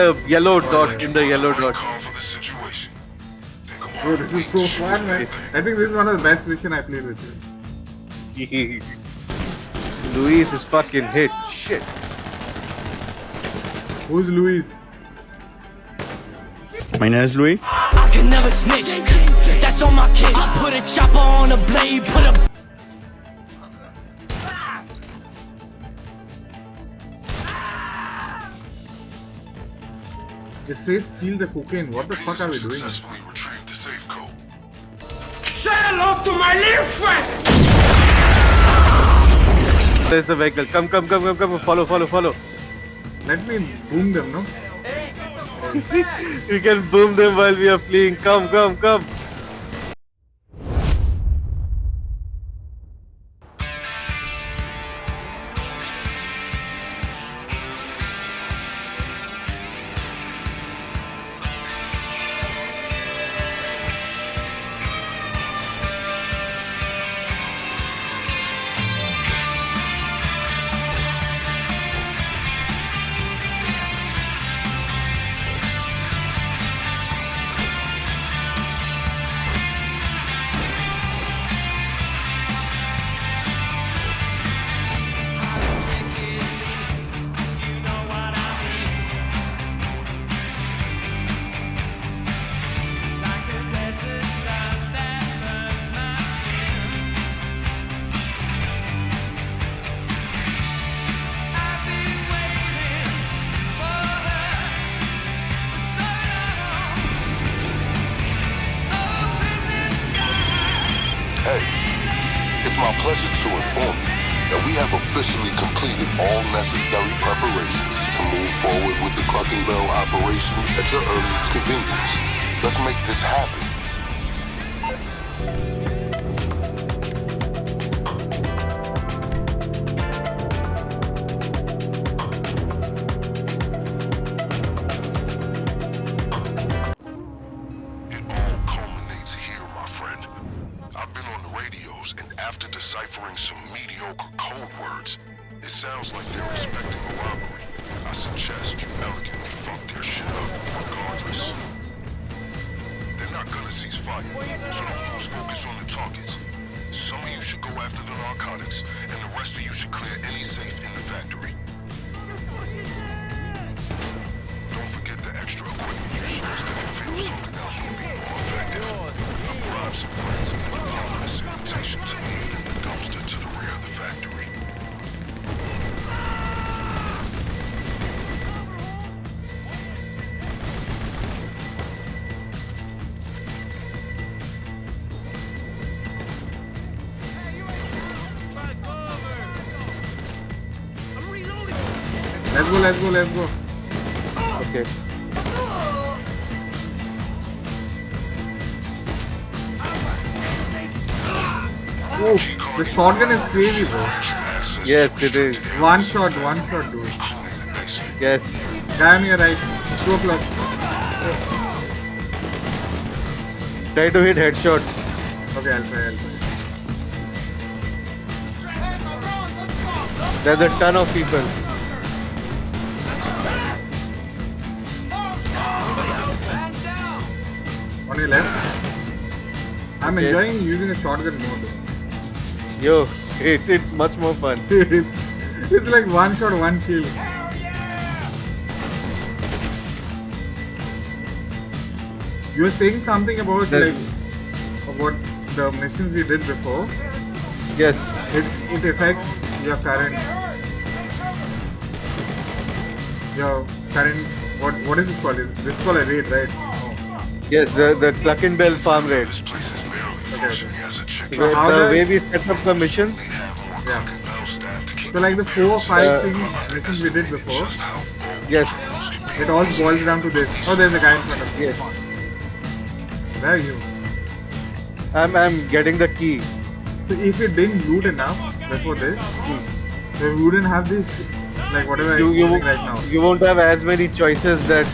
Yellow dot in the yellow dot. Bro, this is so fun, man. I think this is one of the best mission I played with you. Luis is fucking hit. Shit. Who's Luis? My name is Luis. I can never snitch. That's on my kid. Put a chopper on a blade. Put a. It says steal the cocaine. What the fuck are we doing? Successfully retrieved the safe code. Say hello to my little friend. There's a vehicle. Come. Follow. Let me boom them, no? You can boom them while we are fleeing. Come. Hey, it's my pleasure to inform you that we have officially completed all necessary preparations to move forward with the Cluckenbell operation at your earliest convenience. Let's make this happen. It all culminates here, my friend. I've been on the radios, and after deciphering some mediocre code words, it sounds like they're expecting a robbery. I suggest you elegantly fuck their shit up, regardless. They're not gonna cease fire, so don't lose focus on the targets. Some of you should go after the narcotics, and the rest of you should clear any safe in the factory. Don't forget the extra equipment you sourced if you feel something else would be more effective. I've bribed some friends and put this invitation to leave it in the dumpster to the rear of the factory. Let's go. Okay. Oh, the shotgun is crazy, bro. Yes, it is. One shot, dude. Yes. Guy on your right. 2 o'clock. Try to hit headshots. Okay, I'll try. There's a ton of people. On your left. I'm Okay. enjoying using a shotgun mode. Yo, it's much more fun. it's like one shot, one kill. You were saying something about about the missions we did before. Yes. It affects your current what is this called? This is called a raid, right? Yes, the Cluckenbell farm raid. This place is barely functioning as a chicken. So how The does- way we set up the missions. Have more Yeah. Cluckenbell staff to keep So like the 4 or 5 Uh, missions we did before, just how bold Yes. criminals can be. it all boils down to this. Oh, there's a guy in front of me. Yes. Where are you? I'm getting the key. So if we didn't loot enough before this, then we wouldn't have this, like whatever I'm using right now. You won't have as many choices that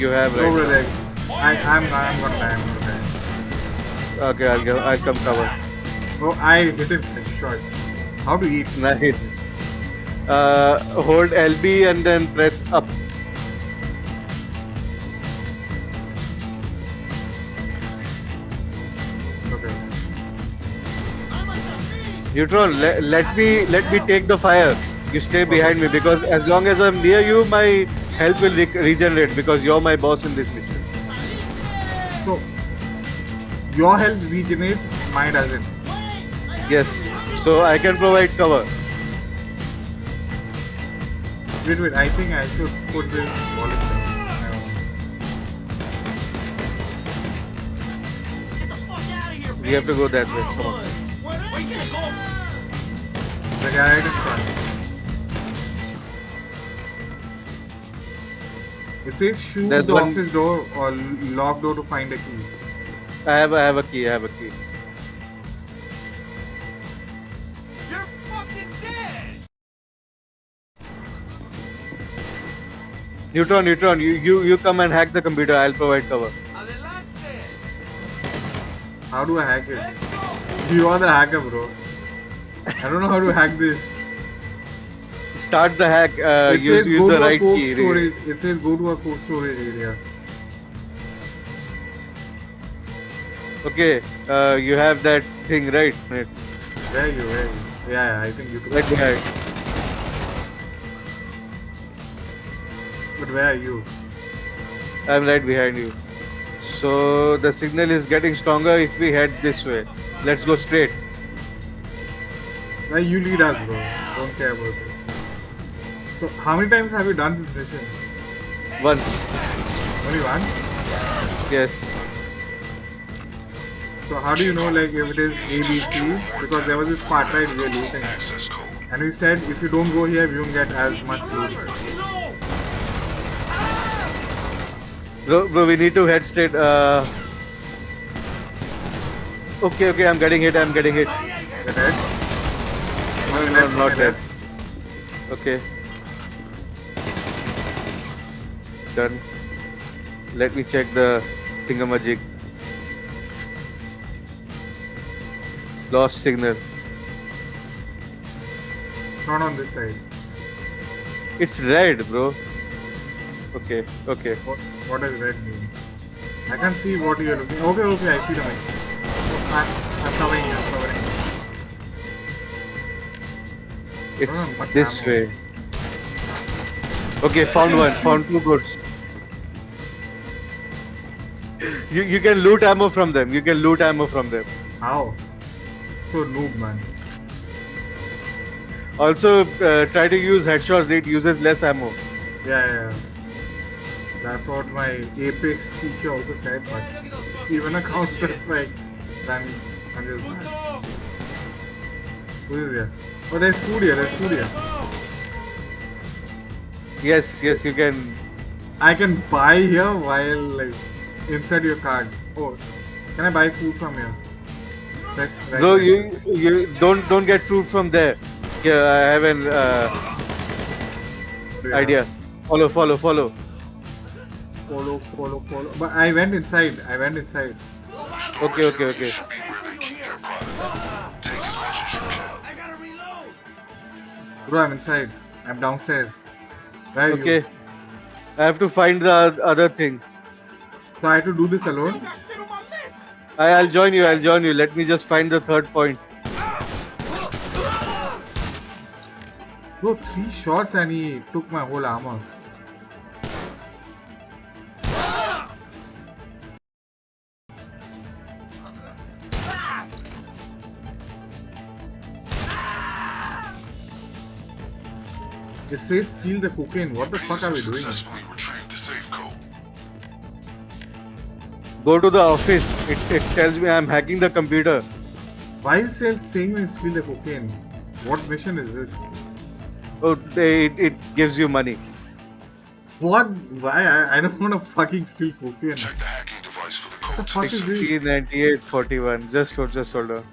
you have No, right bro, now. like, I'm gonna die. Okay, I'll come cover. Oh, I hit him shot. How to eat? Nice. Hold LB and then press up. Neutron, let me take the fire. You stay behind me because as long as I'm near you, my health will regenerate because you're my boss in this mission. So your health regenerates, mine doesn't. Yes, so I can provide cover. Wait, I think I should put this wallet down. Get the fuck out of here, We have to go that way. Come on. Where you gonna go? The guy right in front. It says shoot There's the one- office door or lock door to find a key. I have a key. You're fucking dead! Neutron, you come and hack the computer. I'll provide cover. Adelante! How do I hack it? You are the hacker, bro. I don't know how to hack this. Start the hack. It Use says go the to a right cold key. storage. It says go to a cold storage area. Okay. You have that thing right. Right. Where are you? Yeah, I think you took Right behind. But where are you? I'm right behind you. So the signal is getting stronger if we head this way. Let's go straight. Why you lead us, bro? Don't care about this. So, how many times have you done this mission? Once. Only one? Yes. So, how do you know, like, if it is A, B, C? Because there was this part, right, we were looting. Access code. And we said, if you don't go here, we won't get as much loot. Bro, we need to head straight. Okay, I'm getting hit. Is that it? No, left, not okay, dead. left. Okay. Done. Let me check the thingamajig. Lost signal. Not on this side. It's red, bro. Okay. What does red mean? I can't see what you're looking. Okay, I see the machine. I'm covering you. It's much this ammo. way. Okay, found one. Found two goods. You can loot ammo from them. How? So noob, man. Also, try to use headshots. It uses less ammo. Yeah. That's what my Apex teacher also said, but even a Counter Strike, then I'm just mad. Who is here? Oh, there's food here. Yes, you can. I can buy here while like inside your card. Oh, can I buy food from here? Right Bro, here. you don't get fruit from there. Yeah, I have an Yeah. idea. Follow. Follow. But I went inside. Okay. Should be where they keep their product. Take as much as you can. Bro, I'm inside. I'm downstairs. Where are Okay. you? I have to find the other thing. So I have to do this alone? I'll join you. Let me just find the third point. Bro, 3 shots and he took my whole armor. It says steal the cocaine. What the fuck are we doing? Successfully retrieved the safe code. Go to the office. It tells me I'm hacking the computer. Why is it saying we steal the cocaine? What mission is this? Oh, it gives you money. What? Why? I don't want to fucking steal cocaine. Check the hacking device for the What the code. fuck is this? 9841. Just hold on.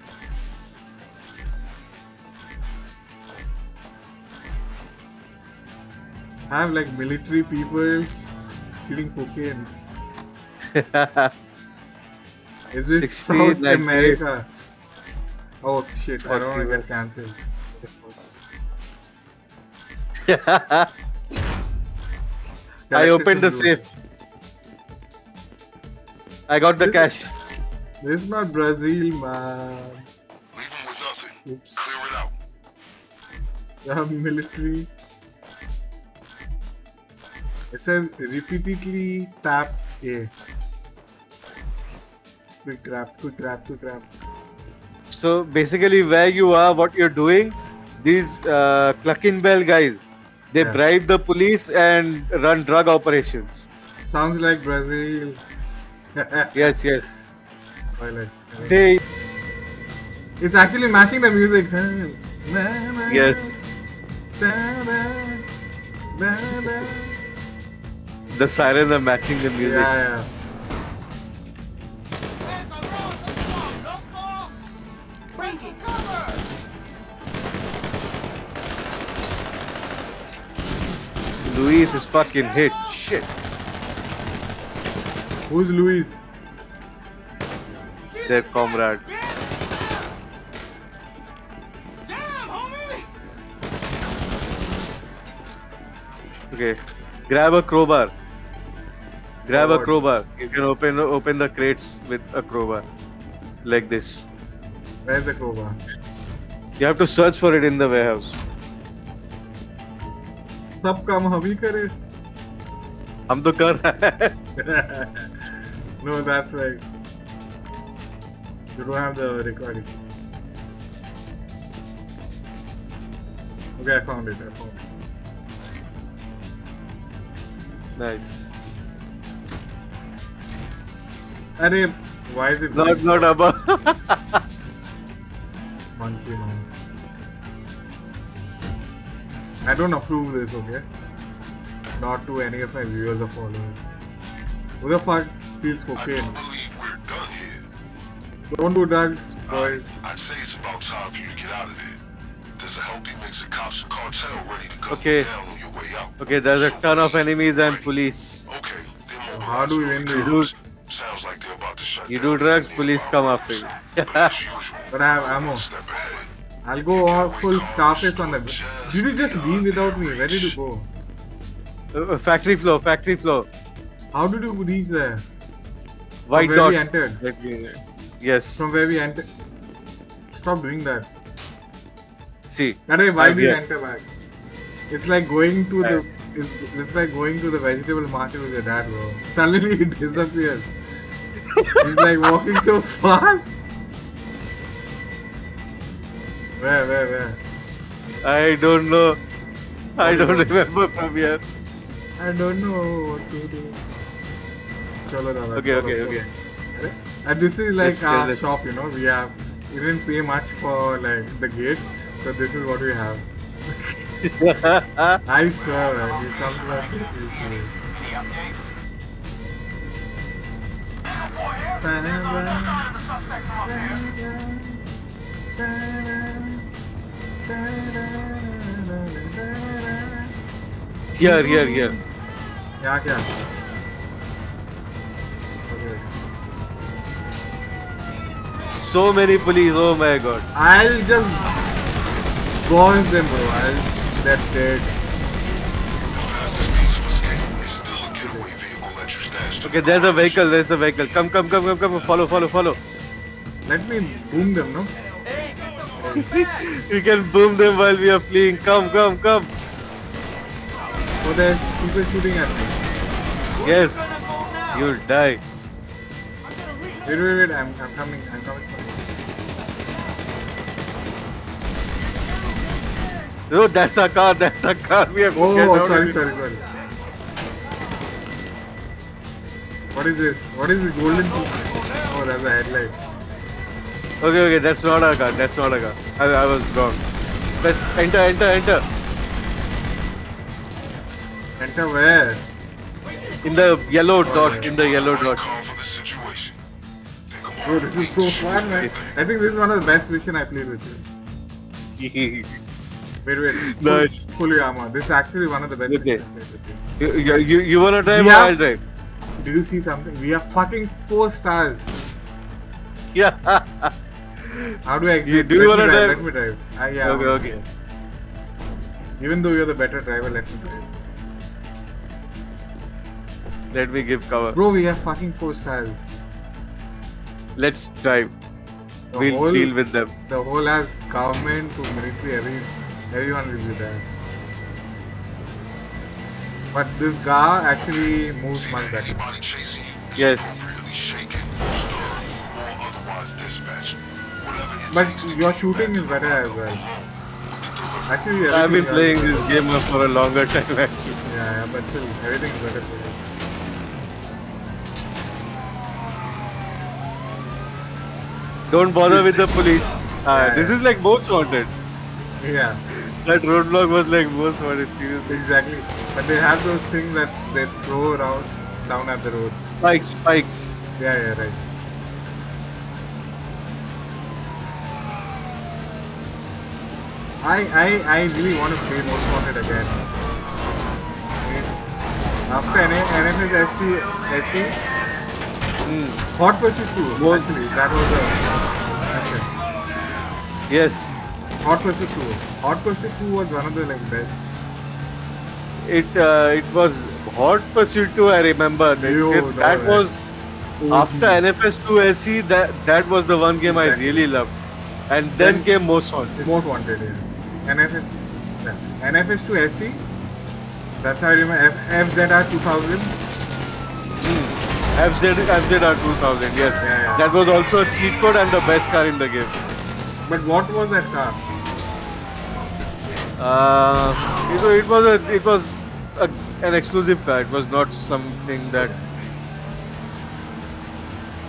I have like military people stealing cocaine. Is this 60, South 98. America? Oh shit, I don't want to 41. get cancelled. I opened the Collected safe. I got the This- cash. This is not Brazil, man. Leave them with nothing. Oops. Clear The military. It says repeatedly tap A. Quick grab, quick grab, quick grab. So basically, where you are, what you're doing, these Clucking guys, they Yeah. bribe the police and run drug operations. Sounds like Brazil. Yes, yes. Twilight. They It's actually matching the music. yes. The sirens are matching the music. Yeah, yeah. Luis is fucking hit. Shit. Who's Luis? Their comrade. Okay. Grab a crowbar. Grab a What? crowbar. You can open the crates with a crowbar. Like this. Where's the crowbar? You have to search for it in the warehouse. सब काम हम ही करे. हम तो कर रहे हैं. No, that's right. You don't have the recording. Okay, I found it. Nice. Arey, why is it Not above. monkey now? I don't approve this, okay? Not to any of my viewers or followers. Who the fuck steals I do cocaine? believe we're done here. Don't do drugs, boys. I'd say it's about time for you to get out of there. There's a healthy mix of cops and cartel ready to gun Okay. you down on your way out. Okay, there's a ton of enemies and police. Okay, then How do we win this? mobilize Sounds like they're about to shut You down do drugs, the police come after you. As usual. But I have ammo. One step ahead. I'll go all full Scarface on them. Did you just leave without me? Where did you go? Factory floor, factory floor. How did you reach there? White where dot. we entered. Let me- Yes. From where we entered. Stop doing that. See. Arey, why I'm do you here. enter back? It's like going to the. It's like going to the vegetable market with your dad, bro. Suddenly he disappears. He's like walking so fast. Where? I don't know. I don't remember from here. I don't know what to do. Chalo, dada, Okay, chalo, okay, chalo. okay. And this is like Let's get our it. shop, you know. We didn't pay much for like the gate, so this is what we have. I swear, man, you come to us with these things. Here. क्या? Okay. So many police. Oh my god. I'll just gauze them, bro. They're dead. The fastest means of escape is still a getaway vehicle that you stashed in Okay, the there's a garage. vehicle. Come. Follow. Let me boom them, no? We can boom them while we are fleeing. Come. Oh, there's people shooting at me. Yes. You'll die. Wait, I'm coming. Oh, that's a car. We have to Oh, get out sorry. of it. What is this? What is this golden thing? Oh, that's a headlight. Okay, that's not a car. I was wrong. Let's enter. Enter where? In the yellow dot. Call for the situation. Think of Bro, this is so fun, man. I think this is one of the best mission I played with you. Wait. Nice. Full armor. This is actually one of the best Okay. missions I played with you. You wanna drive We or have- I'll drive? Did you see something? We have fucking 4 stars. Yeah. How do I exit? Do you wanna drive? Let me drive. Yeah. Okay. Even though you're the better driver, let me drive. Let me give cover. Bro, we have fucking 4 stars. Let's drive. The We'll whole- deal with them. The whole has government to military, Everyone will be there. But this Gar actually moves See, much better. anybody chasing you is Yes. appropriately shaken, stirred, or otherwise dispatched. Whatever it But takes to your get shooting back is to better the as well. home with the delivery. Actually, I've been everything playing else- this game for a longer time actually. Yeah, but still, everything is better for you. Don't bother with the police. Yeah, This yeah. is like most wanted. Yeah, That roadblock was like most wanted, seriously. exactly. But they have those things that they throw around down at the road. Spikes, spikes. Yeah, right. I really want to play Most Wanted again. After NFS SP SC, Hot Pursuit 2, Most- actually, that was a okay. Yes. Hot Pursuit 2. Hot Pursuit 2 was one of the like best. It was Hot Pursuit 2, I remember. Yo, That no, was after NFS 2 SE, that was the one game I Exactly. really loved. And then Then- came Most Wanted. Most Wanted, yeah. NFS, yeah. NFS 2 SC, that's how I remember. FZR 2000, FZR 2000, yes. Yeah. That was also a cheat code and the best car in the game. but what was that car? It was an exclusive car. It was not something that.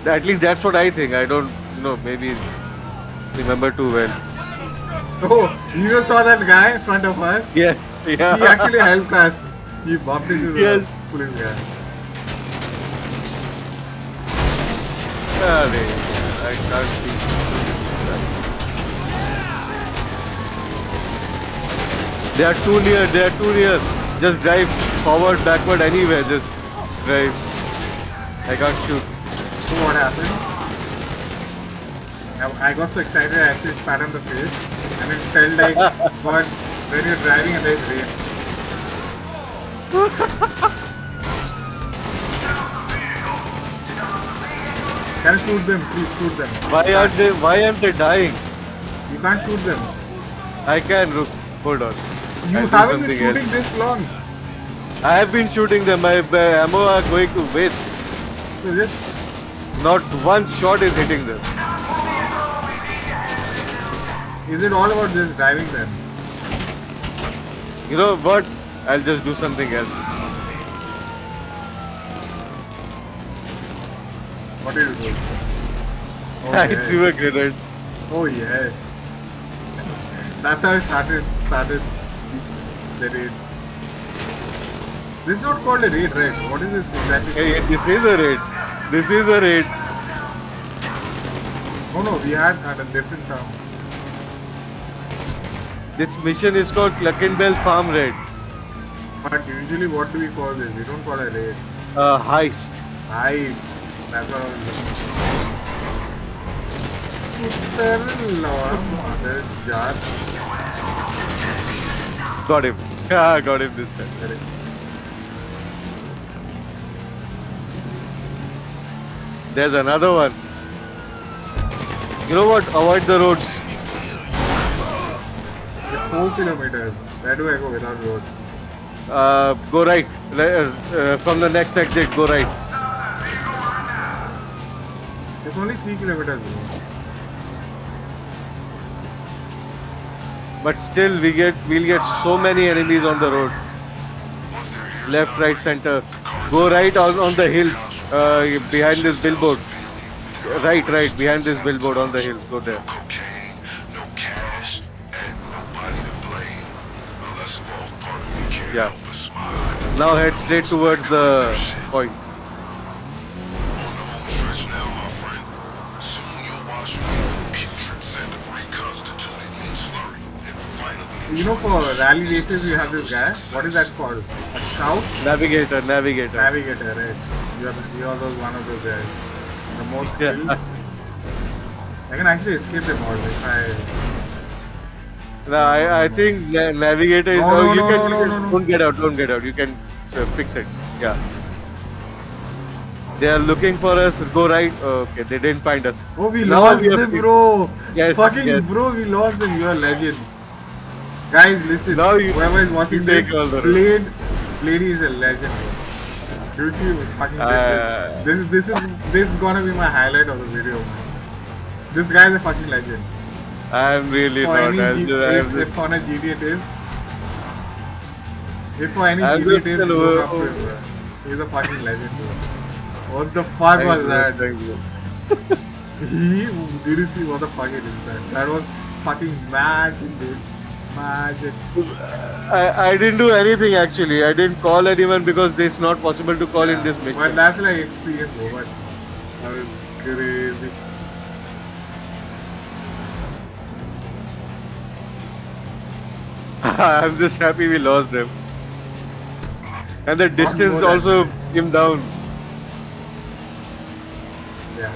At least that's what I think. I don't maybe remember too well. Oh, you just saw that guy in front of us? Yeah, yeah. He actually helped us. He bumped into the Yes. police guy. I can't see. They are too near. They are too near. Just drive forward, backward, anywhere. Just drive. I can't shoot. So what happened? I got so excited I actually spat on the face and it felt like God when you're driving and there's rain. Can you shoot them? Please shoot them. Why aren't they dying? You can't shoot them. I can. Look, hold on. You I'll do haven't been something shooting else. this long. I have been shooting them. My ammo are going to waste. So just Not one shot is hitting them. is it all about just driving them? You know what? I'll just do something else. What did you do? Oh, I yeah. threw a grenade. Oh yeah. That's how I started the raid. This is not called a raid, right? What is this exactly? Hey, this is a raid. This is a raid. Oh no, we had at a different town. This mission is called Cluckenbell Farm Raid. But usually what do we call this? We don't call it a raid. Heist. Nice. That's what I was looking. Mother jar. Got him. Yeah, got him this time. Correct. There's another one. You know what? Avoid the roads. It's 4 kilometers. Where do I go without road? Go right. From the next exit, go right. It's only 3 kilometers. Bro. But still, we'll get so many enemies on the road. Once they're here, Left, right, center. Go right on the hills. Behind this billboard. Right, behind this billboard on the hills. Go there. cocaine, no cash, and nobody to blame. The less evolved part of me can't Yeah. help but smile at the Now head straight towards the point. on the home stretch now, my friend. Soon you'll wash me in the putrid scent of reconstituted meat slurry, and finally You know, for rally races, you have this guy. What is that called? A scout? Navigator. Navigator, right? You are those one of those guys. The most skilled. Yeah. I can actually escape them all if I. No, I think Navigator is. No, oh, no, you no, can, no, you no, can no, no. don't get out. You can fix it. Yeah. They are looking for us. Go right. Okay, they didn't find us. Oh, we Now lost we have them, to- bro. Yes, Fucking yes. bro, we lost them. You're a legend. Guys, listen. Now you- Whoever is watching you this, take all the Blade is a legend. Bro. You see, fucking this is gonna be my highlight of the video. Man. This guy is a fucking legend. I'm really For not. any if on a GTA tips, if for any I'm GTA just tips, gonna look work- up to him, bro. He's a fucking legend, bro. What the fuck was that? Thank you. Did you see what the fuck it is that? That was fucking magic, dude. Magic. I didn't do anything actually. I didn't call anyone because it's not possible to call in this But mission. that's like experience, bro. But that was crazy. I'm just happy we lost them. And the distance more than also that. came down. Yeah.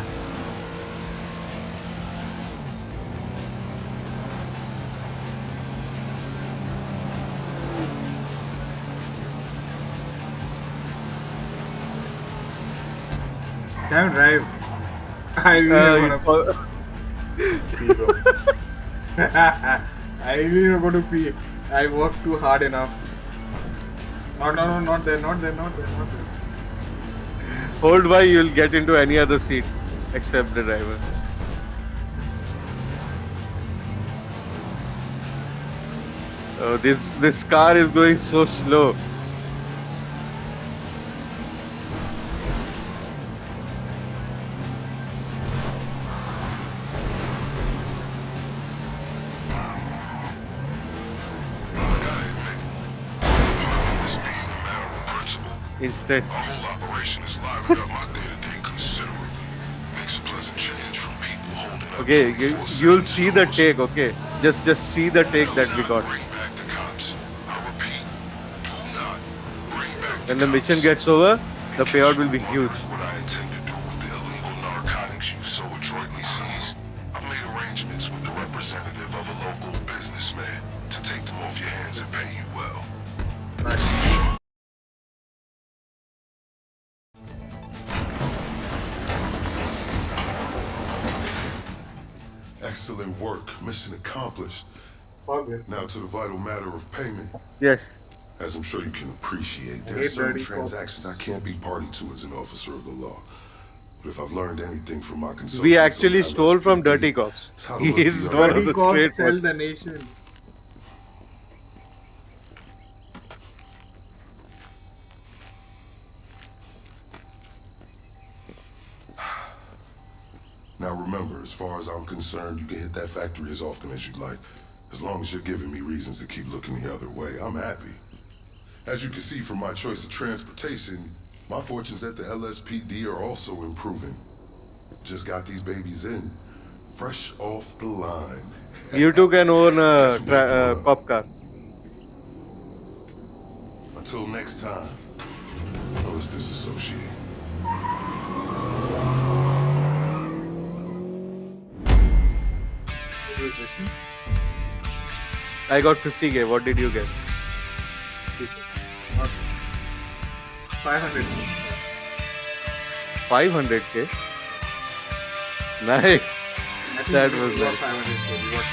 Damn drive. I really you want call- to pee, bro. I really want to pee. I worked too hard enough. No, not there, not there, not there, not there. Hold Y, you'll get into any other seat except the driver. Oh, this car is going so slow. I gotta admit, apart from this being a matter of principle, Instead, the whole operation has livened up my day-to-day considerably. Makes a pleasant change from people holding up okay, 24/7 you'll see the stores. take. Okay, just see the take that we got. Bring back the cops. I repeat, do not bring back the When the mission cops. gets over, the payout will be huge. What I intend to do with the illegal narcotics you've so adroitly seized, I've made arrangements with the representative of a local businessman to take them off your hands and pay you well. Excellent work. Mission accomplished. Fuck it. Now to the vital matter of payment. Yes. As I'm sure you can appreciate, there Hey, are certain dirty transactions I can't be party to as an officer of the law. But if I've learned anything from my consultations We actually on stole from LSPD, Dirty Cops. it's how to He look is the one other of Dirty the cops straight sell ones. the nation. Now remember, as far as I'm concerned, you can hit that factory as often as you'd like. As long as you're giving me reasons to keep looking the other way, I'm happy. As you can see from my choice of transportation, my fortunes at the LSPD are also improving. Just got these babies in, fresh off the line. You two can own a cop car. Until next time, let's disassociate. I got 50k. What did you get? 500. 500k. Nice. I think That we was got nice. 500. We got